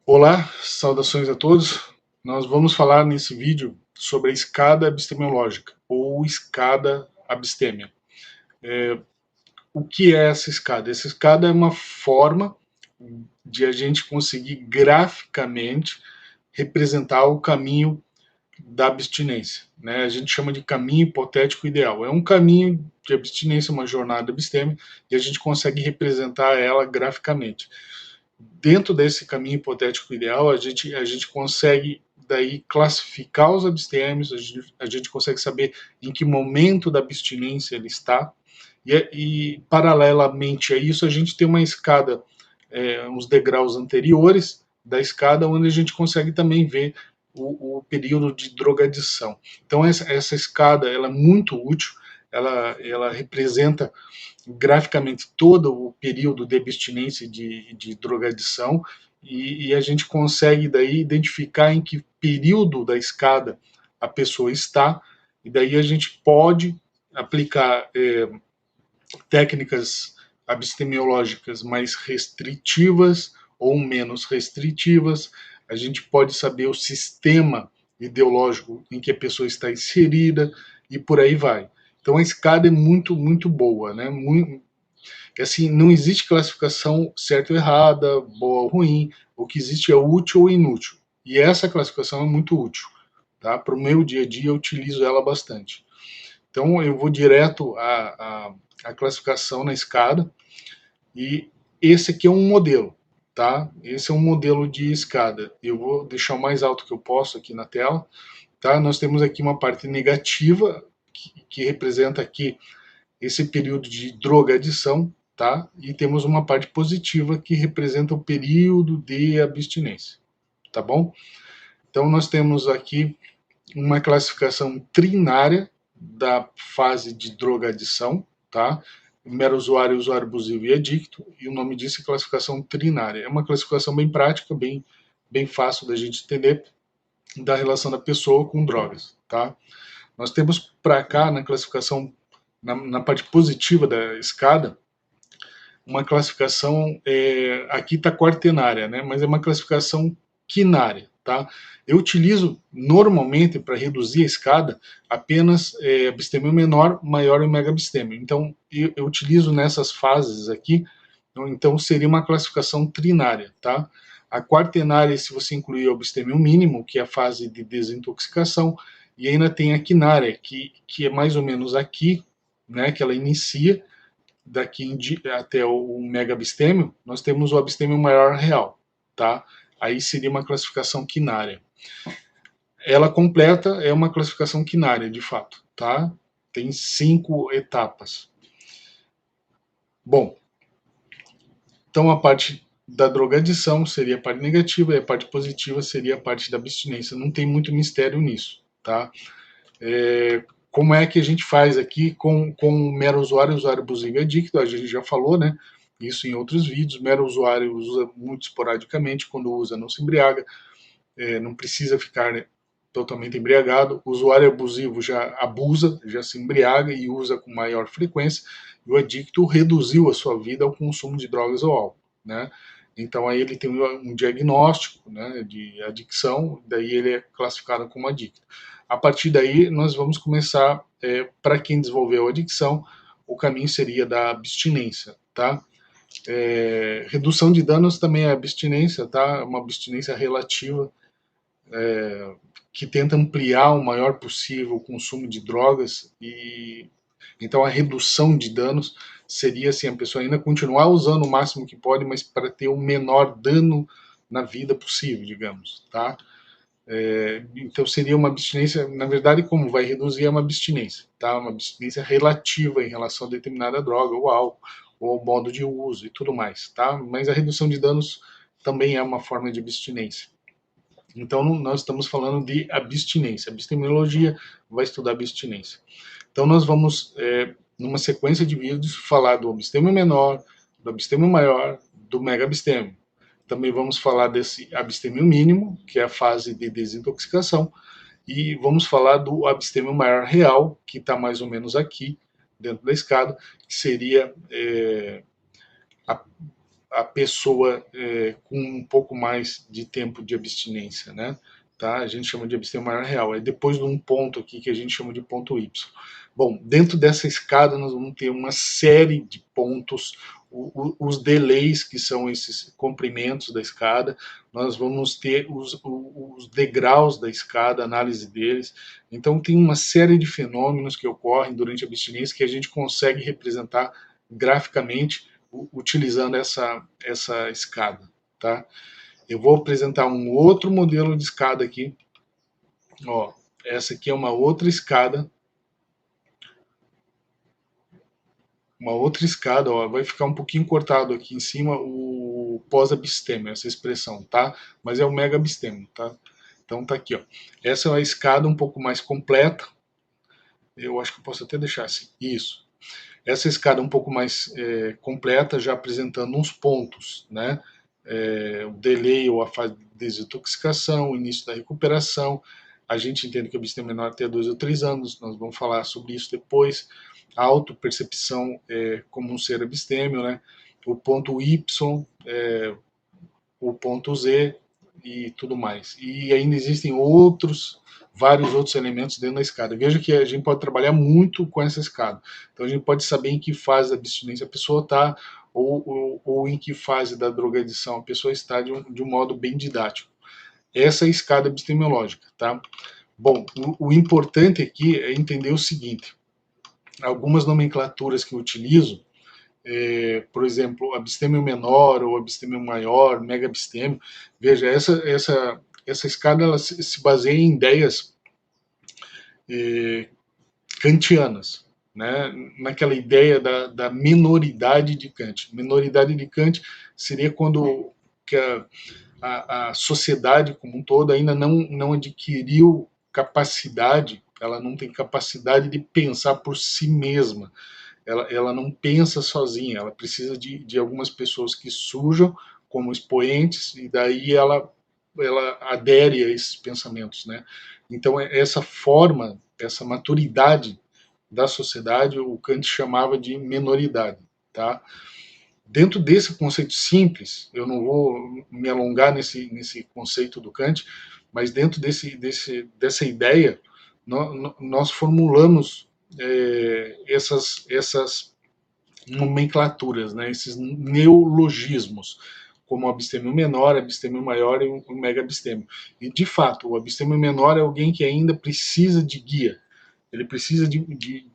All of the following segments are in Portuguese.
Olá, saudações a todos. Nós vamos falar nesse vídeo sobre a escada abstemiológica ou escada abstêmia. O que é essa escada? Essa escada é uma forma de a gente conseguir graficamente representar o caminho da abstinência, né? A gente chama de caminho hipotético ideal. É um caminho de abstinência, uma jornada abstêmia, e a gente consegue representar ela graficamente. Dentro desse caminho hipotético ideal, a gente consegue daí classificar os abstêmios, a gente consegue saber em que momento da abstinência ele está, e paralelamente a isso, a gente tem uma escada, uns degraus anteriores da escada, onde a gente consegue também ver o período de drogadição. Então, essa escada ela é muito útil, ela representa graficamente todo o período de abstinência de drogadição e a gente consegue daí identificar em que período da escada a pessoa está e daí a gente pode aplicar técnicas abstemiológicas mais restritivas ou menos restritivas. A gente pode saber o sistema ideológico em que a pessoa está inserida e por aí vai. Então a escada é muito boa, né? Muito, assim, não existe classificação certa ou errada, boa ou ruim. O que existe é útil ou inútil. E essa classificação é muito útil, tá? Para o meu dia a dia eu utilizo ela bastante. Então eu vou direto à classificação na escada e esse aqui é um modelo, tá? Esse é um modelo de escada. Eu vou deixar o mais alto que eu posso aqui na tela, tá? Nós temos aqui uma parte negativa que representa aqui esse período de drogadição, tá? E temos uma parte positiva que representa o período de abstinência, tá bom? Então nós temos aqui uma classificação trinária da fase de drogadição, tá? Mero usuário, usuário abusivo e adicto, e o nome disso é classificação trinária. É uma classificação bem prática, bem fácil da gente entender da relação da pessoa com drogas, tá? Nós temos para cá na classificação, na parte positiva da escada, uma classificação, aqui está quaternária, né? Mas é uma classificação quinária, tá? Eu utilizo normalmente para reduzir a escada apenas abstêmio menor, maior e mega abstêmio. Então eu utilizo nessas fases aqui, então seria uma classificação trinária, tá? A quaternária, se você incluir o abstêmio mínimo, que é a fase de desintoxicação, e ainda tem a quinária, que é mais ou menos aqui, né? Que ela inicia daqui até o mega abstêmio, nós temos o abstêmio maior real, tá? Aí seria uma classificação quinária. Ela completa é uma classificação quinária, de fato, tá? Tem 5 etapas. Bom, então a parte da drogadição seria a parte negativa e a parte positiva seria a parte da abstinência. Não tem muito mistério nisso, tá? Como é que a gente faz aqui com o mero usuário, usuário abusivo e adicto? A gente já falou, né? Isso em outros vídeos. Mero usuário usa muito esporadicamente, quando usa não se embriaga, não precisa ficar, né, totalmente embriagado. O usuário abusivo já abusa, já se embriaga e usa com maior frequência. E o adicto reduziu a sua vida ao consumo de drogas ou álcool, né? Então aí ele tem um diagnóstico, né, de adicção, daí ele é classificado como adicto. A partir daí nós vamos começar, para quem desenvolveu a adicção, o caminho seria da abstinência, tá? Redução de danos também é abstinência, tá? Uma abstinência relativa, que tenta ampliar o maior possível o consumo de drogas e então a redução de danos seria assim, a pessoa ainda continuar usando o máximo que pode, mas para ter o menor dano na vida possível, digamos, tá? Então seria uma abstinência, na verdade, como vai reduzir é uma abstinência, tá? Uma abstinência relativa em relação a determinada droga ou álcool, ou modo de uso e tudo mais, tá? Mas a redução de danos também é uma forma de abstinência. Então nós estamos falando de abstinência. A epistemologia vai estudar abstinência. Então nós vamos, numa sequência de vídeos, falar do abstêmio menor, do abstêmio maior, do mega abstêmio. Também vamos falar desse abstêmio mínimo, que é a fase de desintoxicação, e vamos falar do abstêmio maior real, que está mais ou menos aqui, dentro da escada, que seria a a pessoa com um pouco mais de tempo de abstinência, né? Tá? A gente chama de abstinência maior real. É depois de um ponto aqui que a gente chama de ponto Y. Bom, dentro dessa escada nós vamos ter uma série de pontos, os delays, que são esses comprimentos da escada, nós vamos ter os degraus da escada, análise deles. Então tem uma série de fenômenos que ocorrem durante a abstinência que a gente consegue representar graficamente utilizando essa escada, tá? Eu vou apresentar um outro modelo de escada aqui. Ó, essa aqui é uma outra escada. Uma outra escada, ó, vai ficar um pouquinho cortado aqui em cima o pós-abstêmio, essa expressão, tá? Mas é o mega-abstêmio, tá? Então tá aqui, ó. Essa é uma escada um pouco mais completa. Eu acho que eu posso até deixar assim. Isso. Essa escada um pouco mais completa, já apresentando uns pontos, né? O delay ou a fase de desintoxicação, o início da recuperação. A gente entende que o abstêmio menor até 2 ou 3 anos, nós vamos falar sobre isso depois. A autopercepção como um ser abstêmio, né? O ponto Y, o ponto Z e tudo mais. E ainda existem vários outros elementos dentro da escada. Veja que a gente pode trabalhar muito com essa escada. Então a gente pode saber em que fase da abstinência a pessoa está, ou em que fase da drogadição a pessoa está, de um modo bem didático. Essa é a escada epistemológica, tá? Bom, o importante aqui é entender o seguinte: algumas nomenclaturas que eu utilizo, por exemplo, abstêmio menor ou abstêmio maior, mega abstêmio. Veja, essa escada ela se baseia em ideias kantianas, né? Naquela ideia da minoridade de Kant. Minoridade de Kant seria quando que a sociedade como um todo ainda não adquiriu capacidade, ela não tem capacidade de pensar por si mesma. Ela não pensa sozinha, ela precisa de algumas pessoas que surjam como expoentes, e daí ela adere a esses pensamentos, né? Então, essa forma, essa maturidade da sociedade, o Kant chamava de menoridade, tá? Dentro desse conceito simples, eu não vou me alongar nesse conceito do Kant, mas dentro dessa ideia, nós formulamos essas nomenclaturas, né, esses neologismos, como o abstêmio menor, abstêmio maior e o mega abstêmio. E, de fato, o abstêmio menor é alguém que ainda precisa de guia, ele precisa de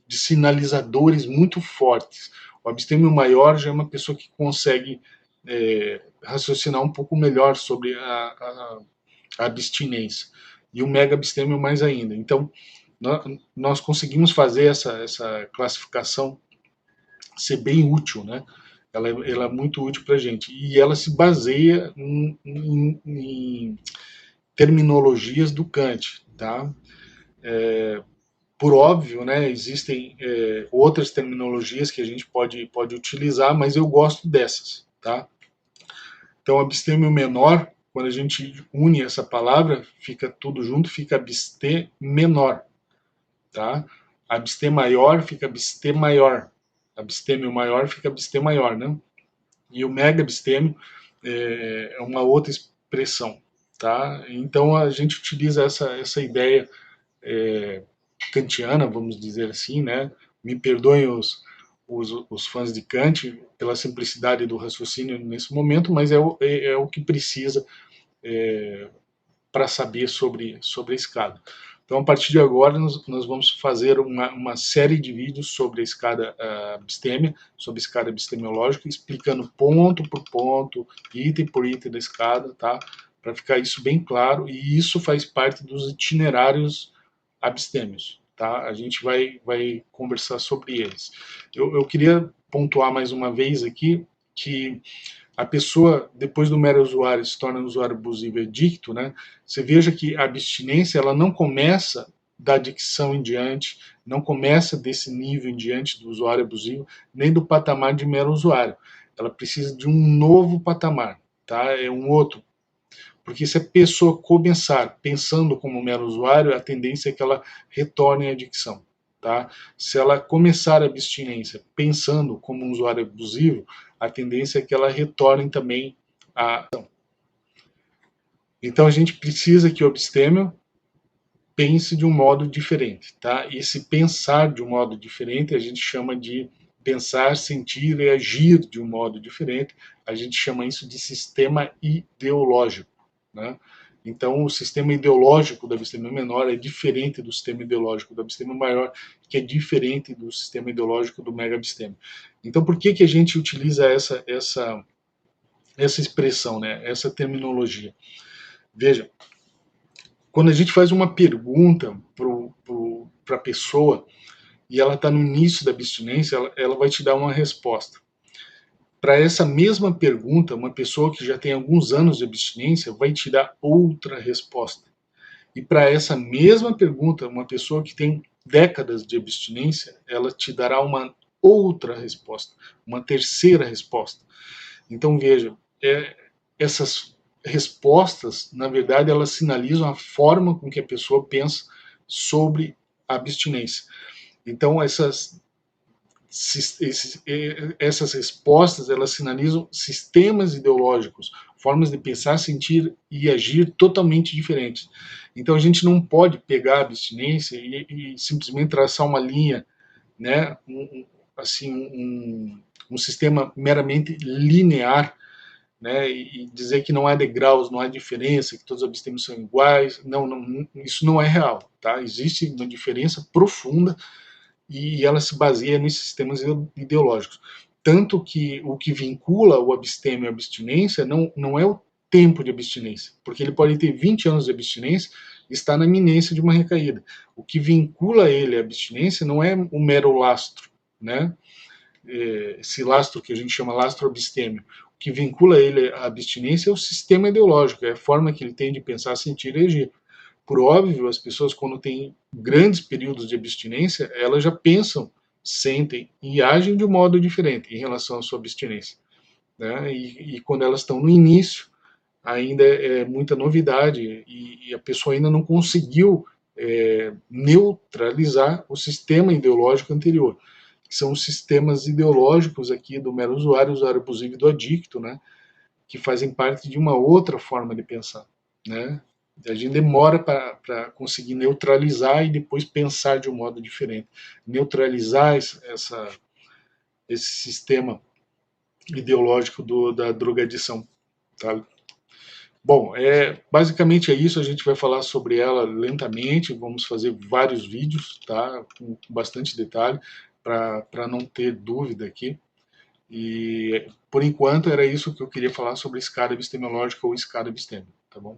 sinalizadores muito fortes. O abstêmio maior já é uma pessoa que consegue raciocinar um pouco melhor sobre a abstinência. E o mega abstêmio mais ainda. Então, nós conseguimos fazer essa classificação ser bem útil, né? Ela é muito útil para a gente. E ela se baseia em terminologias do Kant, tá? Por óbvio, né, existem outras terminologias que a gente pode utilizar, mas eu gosto dessas, tá? Então, abstêmio menor, quando a gente une essa palavra, fica tudo junto, fica abstê menor, tá? Abstê maior fica abstê maior. Abstêmio maior fica abstê maior, né? E o mega abstêmio é uma outra expressão, tá? Então a gente utiliza essa ideia kantiana, vamos dizer assim, né? Me perdoem os fãs de Kant pela simplicidade do raciocínio nesse momento, mas é o que precisa para saber sobre a escada. Então, a partir de agora, nós vamos fazer uma série de vídeos sobre a escada abstêmia, sobre a escada abstemiológica, explicando ponto por ponto, item por item da escada, tá? Para ficar isso bem claro, e isso faz parte dos itinerários abstêmios, tá? A gente vai conversar sobre eles. Eu queria pontuar mais uma vez aqui que a pessoa, depois do mero usuário, se torna um usuário abusivo e adicto, né? Você veja que a abstinência ela não começa da adicção em diante, não começa desse nível em diante do usuário abusivo, nem do patamar de mero usuário. Ela precisa de um novo patamar, tá? É um outro. Porque se a pessoa começar pensando como mero usuário, a tendência é que ela retorne à adicção. Tá? Se ela começar a abstinência pensando como um usuário abusivo, a tendência é que ela retorne também à ação. Então a gente precisa que o epistêmio pense de um modo diferente, tá? E esse pensar de um modo diferente a gente chama de pensar, sentir e agir de um modo diferente. A gente chama isso de sistema ideológico, né? Então, o sistema ideológico do epistêmio menor é diferente do sistema ideológico do epistêmio maior, que é diferente do sistema ideológico do mega epistêmio. Então, por que a gente utiliza essa expressão, né? Essa terminologia? Veja, quando a gente faz uma pergunta para a pessoa e ela está no início da abstinência, ela vai te dar uma resposta. Para essa mesma pergunta, uma pessoa que já tem alguns anos de abstinência vai te dar outra resposta. E para essa mesma pergunta, uma pessoa que tem décadas de abstinência, ela te dará uma outra resposta, uma terceira resposta. Então veja, essas respostas, na verdade, elas sinalizam a forma com que a pessoa pensa sobre a abstinência. Então essas respostas, elas sinalizam sistemas ideológicos, formas de pensar, sentir e agir totalmente diferentes. Então a gente não pode pegar a abstinência e simplesmente traçar uma linha, né, um sistema meramente linear, né, e dizer que não há degraus, não há diferença, que todos os abstêmios são iguais. Não, isso não é real, tá? Existe uma diferença profunda e ela se baseia nesses sistemas ideológicos. Tanto que o que vincula o abstêmio à abstinência não é o tempo de abstinência, porque ele pode ter 20 anos de abstinência e estar na iminência de uma recaída. O que vincula ele à abstinência não é o mero lastro, né? Esse lastro que a gente chama lastro abstêmio. O que vincula ele à abstinência é o sistema ideológico, é a forma que ele tem de pensar, sentir e agir. Por óbvio, as pessoas, quando têm grandes períodos de abstinência, elas já pensam, sentem e agem de um modo diferente em relação à sua abstinência, né? E quando elas estão no início, ainda é muita novidade e a pessoa ainda não conseguiu neutralizar o sistema ideológico anterior, que são os sistemas ideológicos aqui do mero usuário abusivo e do adicto, né? Que fazem parte de uma outra forma de pensar, né? A gente demora para conseguir neutralizar e depois pensar de um modo diferente. Neutralizar esse sistema ideológico da drogadição. Tá? Bom, basicamente é isso. A gente vai falar sobre ela lentamente. Vamos fazer vários vídeos, tá? Com bastante detalhe, para não ter dúvida aqui. E, por enquanto, era isso que eu queria falar sobre escada epistemológica ou escada epistêmica. Tá bom?